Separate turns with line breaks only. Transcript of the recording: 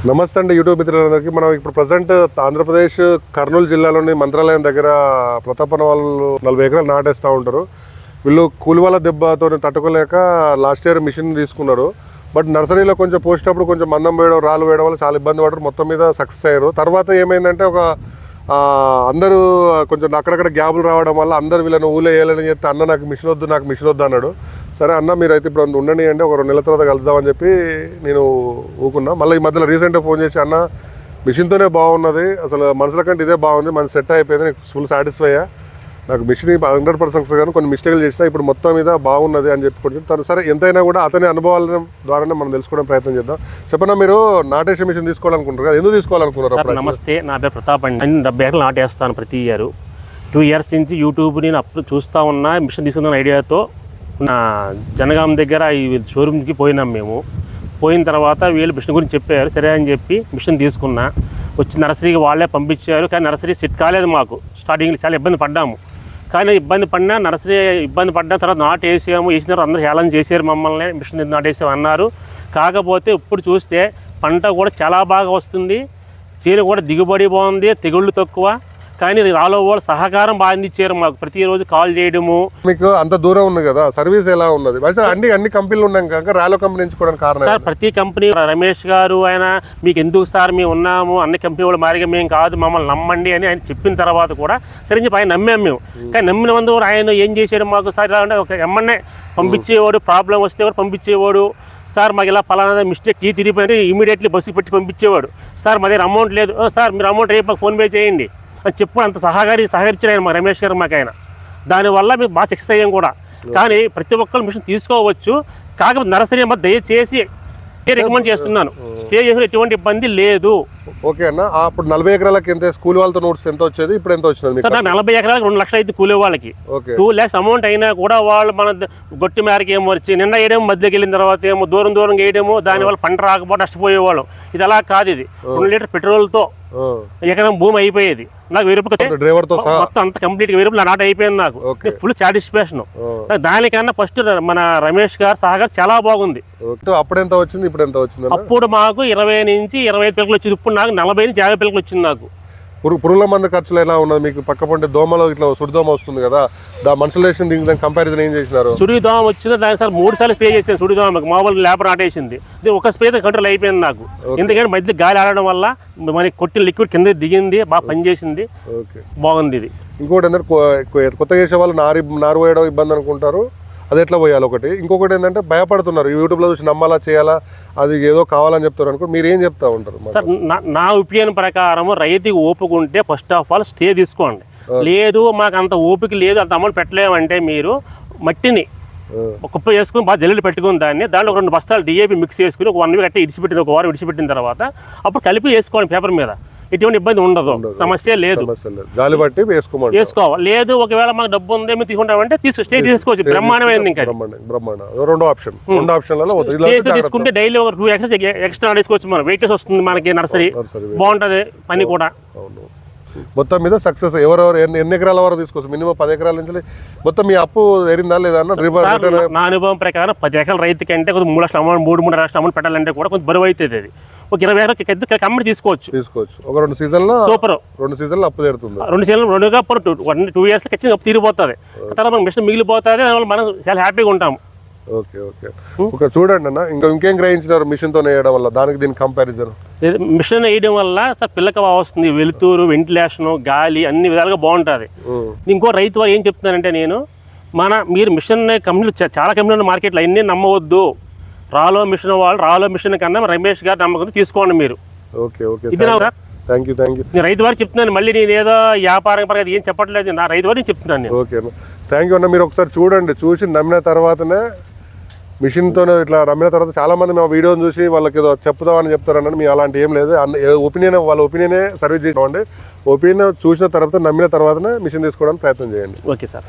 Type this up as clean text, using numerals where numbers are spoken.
నమస్తే అండి యూట్యూబ్ మిత్రులందరికీ. మనం ఇప్పుడు ప్రజెంట్ ఆంధ్రప్రదేశ్ కర్నూలు జిల్లాలోని మంత్రాలయం దగ్గర ప్రతాపన వాళ్ళు 40 ఎకరాలు నాటేస్తూ ఉంటారు. వీళ్ళు కూలివాళ్ళ దెబ్బతో తట్టుకోలేక లాస్ట్ ఇయర్ మిషన్ తీసుకున్నారు. బట్ నర్సరీలో కొంచెం పోసేటప్పుడు కొంచెం మందం వేయడం, రాళ్ళు వేయడం వల్ల చాలా ఇబ్బంది పడరు. మొత్తం మీద సక్సెస్ అయ్యారు. తర్వాత ఏమైందంటే అందరూ కొంచెం అక్కడక్కడ గ్యాబులు రావడం వల్ల అందరు వీళ్ళని ఊళ్ళో వేయాలని చెప్తే అన్న నాకు మిషన్ వద్దు అన్నాడు. సరే అన్న మీరు అయితే ఇప్పుడు ఉండండి అంటే ఒక 2 నెలల తర్వాత కలుద్దామని చెప్పి నేను ఊకున్నా. మళ్ళీ ఈ మధ్యలో రీసెంట్గా ఫోన్ చేసి అన్న మిషన్తోనే బాగున్నది, అసలు మనుషుల కంటే ఇదే బాగుంది, మనసు సెట్ అయిపోయింది, నీకు ఫుల్ సాటిస్ఫై అయ్యా, నాకు మిషన్ 100% కానీ కొన్ని మిస్టేక్లు చేసినా ఇప్పుడు మొత్తం మీద బాగున్నది అని చెప్పి తను సరే ఎంతైనా కూడా అతని అనుభవాల ద్వారానే మనం తెలుసుకోవడం ప్రయత్నం చేద్దాం. చెప్పనా మీరు నాటేసే మిషన్ తీసుకోవాలనుకుంటారు కదా, ఎందుకు తీసుకోవాలనుకున్నారు?
నమస్తే, నా పేరు ప్రతాప్ అండి. 70 ఎకరాలు నాటేస్తాను ప్రతి ఇయర్. 2 ఇయర్స్ నుంచి యూట్యూబ్ నేను చూస్తూ ఉన్నా. మిషన్ తీసుకున్న ఐడియాతో నా జనగాం దగ్గర ఈ షోరూమ్కి పోయినాం. మేము పోయిన తర్వాత వీళ్ళు మిషన్ గురించి చెప్పారు, సరే అని చెప్పి మిషన్ తీసుకున్నా. వచ్చి నర్సరీకి వాళ్ళే పంపించారు, కానీ నర్సరీ సెట్ కాలేదు మాకు. స్టార్టింగ్లో చాలా ఇబ్బంది పడ్డాము. కానీ ఇబ్బంది పడినా నర్సరీ ఇబ్బంది పడ్డా తర్వాత వేసిన తర్వాత అందరూ హేళన చేశారు మమ్మల్ని, మిషన్ నాటేసాము అన్నారు. కాకపోతే ఇప్పుడు చూస్తే పంట కూడా చాలా బాగా వస్తుంది, చేను కూడా దిగుబడి బాగుంది, తెగుళ్ళు తక్కువ. కానీ రాలో వాళ్ళు సహకారం బాగా అందించారు మాకు. ప్రతిరోజు కాల్ చేయడము.
మీకు అంత దూరం ఉంది కదా, సర్వీస్ ఎలా ఉన్నది? అన్ని కంపెనీలు ఉన్నాయి కనుక రాలో కంపెనీ ఎంచుకోవడానికి కారణం
సార్, ప్రతి కంపెనీ రమేష్ గారు ఆయన మీకు ఎందుకు సార్ మేము ఉన్నాము, అన్ని కంపెనీ వాళ్ళు మారిగా మేము కాదు, మమ్మల్ని నమ్మండి అని ఆయన చెప్పిన తర్వాత కూడా సరే చెప్పి ఆయన నమ్మాము మేము. కానీ నమ్మిన మందు ఆయన ఏం చేశాడు మాకు సార్, ఇలా అంటే ఒక ఎమ్మన్నే పంపించేవాడు, ప్రాబ్లం వస్తే కూడా పంపించేవాడు. సార్ మాకు ఇలా పలానా మిస్టేక్ తిరిగిపోయి ఇమీడియట్లీ బస్సుకి పెట్టి పంపించేవాడు. సార్ మా దగ్గర అమౌంట్ లేదు, సార్ మీరు అమౌంట్ రేపు మాకు ఫోన్పే చేయండి అని చెప్పు అంత సహకరించారు ఆయన మా రమేష్ గారు మాకు. ఆయన దానివల్ల మేము బాగా సక్సెస్ అయ్యాం కూడా. కానీ ప్రతి ఒక్కరు మిషన్ తీసుకోవచ్చు, కాకపోతే నర్సరీ దయచేసి రికమెండ్ చేస్తున్నాను, స్టే చేసిన ఎటువంటి ఇబ్బంది లేదు.
ఓకే అన్న, అప్పుడు 40 ఎకరాలకి ఎంత స్కూల్ వాళ్ళతో నోట్స్ ఎంత వచ్చేది, ఇప్పుడు ఎంత వచ్చింది?
సార్ నాకు 40 ఎకరాలకు 2 లక్షలు అయితే కూలే వాళ్ళకి. 2 lakhs అమౌంట్ అయినా కూడా వాళ్ళు మన గొట్టి మేరకి ఏమో వచ్చి నిన్న వేయడం, మధ్యకి వెళ్ళిన తర్వాత ఏమో దూరం వేయడము, దానివల్ల పంట రాకపోతే నష్టపోయేవాళ్ళం. ఇది అలా కాదు, ఇది 2 లీటర్ పెట్రోల్తో ఎకరం భూమి అయిపోయేది. నాకు 1000 రూపాయలు మొత్తం అంత కంప్లీట్ 1000 రూపాయలు నాట అయిపోయింది. నాకు ఫుల్ సాటిస్ఫాక్షన్. దానికన్నా ఫస్ట్ మన రమేష్ గారు సహకారం చాలా బాగుంది.
అప్పుడు ఎంత వచ్చింది, ఇప్పుడు ఎంత వచ్చింది?
అప్పుడు మాకు 20 నుంచి 25 పిల్లలు వచ్చింది, ఇప్పుడు నాకు 40 నుంచి 50 పిల్లలు వచ్చింది. నాకు
పురుగుల మందు ఖర్చులు ఎలా ఉన్నది మీకు? పక్క పంటే దోమలో ఇట్లా సుడిదోమ వస్తుంది కదా, మనుషులు వేసిన దీనికి కంపారిజన్ ఏం చేసినారు?
సుడిదోమ వచ్చింది, దాని సార్ 3 సార్లు స్ప్రే చేసాను. సుడిదోమకి మామూలు లేబర్ నాటేసింది, ఒక స్ప్రే కంట్రోల్ అయిపోయింది నాకు. ఎందుకంటే మధ్య గాలి ఆడడం వల్ల మనకి కొట్టిన లిక్విడ్ కింద దిగింది, బాగా పనిచేసింది, బాగుంది. ఇది
ఇంకోటి ఏంటంటే కొత్తగా చేసే వాళ్ళు నారు వేయడం ఇబ్బంది అనుకుంటారు, అది ఎట్లా పోయాలి ఒకటి. ఇంకొకటి ఏంటంటే భయపడుతున్నారు, యూట్యూబ్లో చూసి నమ్మాలా చేయాలా, అది ఏదో కావాలని చెప్తారు అనుకో, మీరు ఏం చెప్తా ఉంటారు?
సార్ నా ఒపీనియన్ ప్రకారం రైతుకి ఓపిక ఫస్ట్ ఆఫ్ ఆల్ స్టే తీసుకోండి. లేదు మాకు అంత ఓపిక లేదు, అంత అమౌంట్ పెట్టలేమంటే మీరు మట్టిని కుప్ప చేసుకుని బాగా జల్లెలు పెట్టుకుని దాంట్లో 2 బస్తాలు DAP మిక్స్ చేసుకుని ఒక 1 వీక్ అట్టే ఇడిచిపెట్టింది, ఒక వారం ఇడిచిపెట్టిన తర్వాత అప్పుడు కలిపి వేసుకోండి పేపర్ మీద. ఎటువంటి ఇబ్బంది ఉండదు, సమస్య లేదు. వేసుకోవాలి. లేదు ఒకవేళ మాకు డబ్బు ఉంది మేము తీసుకుంటామంటే స్టే తీసుకోవచ్చు, బ్రహ్మాండమైంది. ఇంకా తీసుకుంటే డైలీ ఒక 2 acres ఎక్స్ట్రా వేసుకోవచ్చు. మనం వెయిట్ వస్తుంది మనకి, నర్సరీ బాగుంటది, పని కూడా
మొత్తం మీద సక్సెస్. ఎవరెవరు ఎన్ని ఎకరాల వరకు తీసుకోవచ్చు? మినిమం 10 ఎకరాల నుంచి మొత్తం మీ అప్పు ఎరిందా లేదా?
నా అనుభవం ప్రకారం 10 ఎకరాల రైతుకి అంటే కొంచెం 3 లక్షల అమౌంట్ 3 లక్షల అమౌంట్ పెట్టాలంటే కూడా కొంచెం బరువు అవుతుంది. అది ఒక 20 ఎకరాలకి కమ్మడి తీసుకోవచ్చు.
ఒక 2 సీజన్లో
సూపర్,
2 సీజన్లు అప్పు తీరుతుంది.
2 సీజన్లు 2 years ఖచ్చితంగా అప్పు తీరిపోతుంది. తర్వాత మనం మిషన్ మిగిలిపోతుంది, దానివల్ల మనం చాలా హ్యాపీగా ఉంటాము.
Okay okay. ఒక చూడండి అన్న, ఇంకేం గ్రహించినారు మిషన్తో వేయడం వల్ల, దానికి దీనికి కంపారిజన్?
మిషన్ వేయడం వల్ల సార్ పిల్లక వస్తుంది, వెలుతురు, వెంటిలేషన్, గాలి అన్ని విధాలుగా బాగుంటుంది. ఇంకో రైతు వారు ఏం చెప్తున్నారంటే, మీరు మిషన్ కంపెనీలు చాలా కంపెనీలు మార్కెట్లో అన్నీ నమ్మవద్దు, రాలో మిషన్ కన్నా రమేష్ గారు నమ్మకం తీసుకోండి మీరు.
ఓకే ఓకే,
ఇది సార్.
Thank you.
నేను రైతు వారికి చెప్తున్నాను, మళ్ళీ నేను ఏదో వ్యాపారం పరంగా ఏం చెప్పట్లేదు, నా రైతు వారికి చెప్తున్నాను.
ఓకే అన్న, థ్యాంక్ యూ అన్న. మీరు ఒకసారి చూడండి, చూసి నమ్మిన తర్వాతనే మిషన్తో ఇట్లా నమ్మిన తర్వాత చాలా మంది మా వీడియోని చూసి వాళ్ళకి ఏదో చెప్తామని చెప్తారని, మీ అలాంటి ఏం లేదు. ఒపీనియన్ వాళ్ళ ఒపీనియనే సర్వీస్ చేసుకోండి. ఒపీనియన్ చూసిన తర్వాత నమ్మిన తర్వాతనే మిషన్ తీసుకోవడానికి ప్రయత్నం చేయండి.
Okay sir.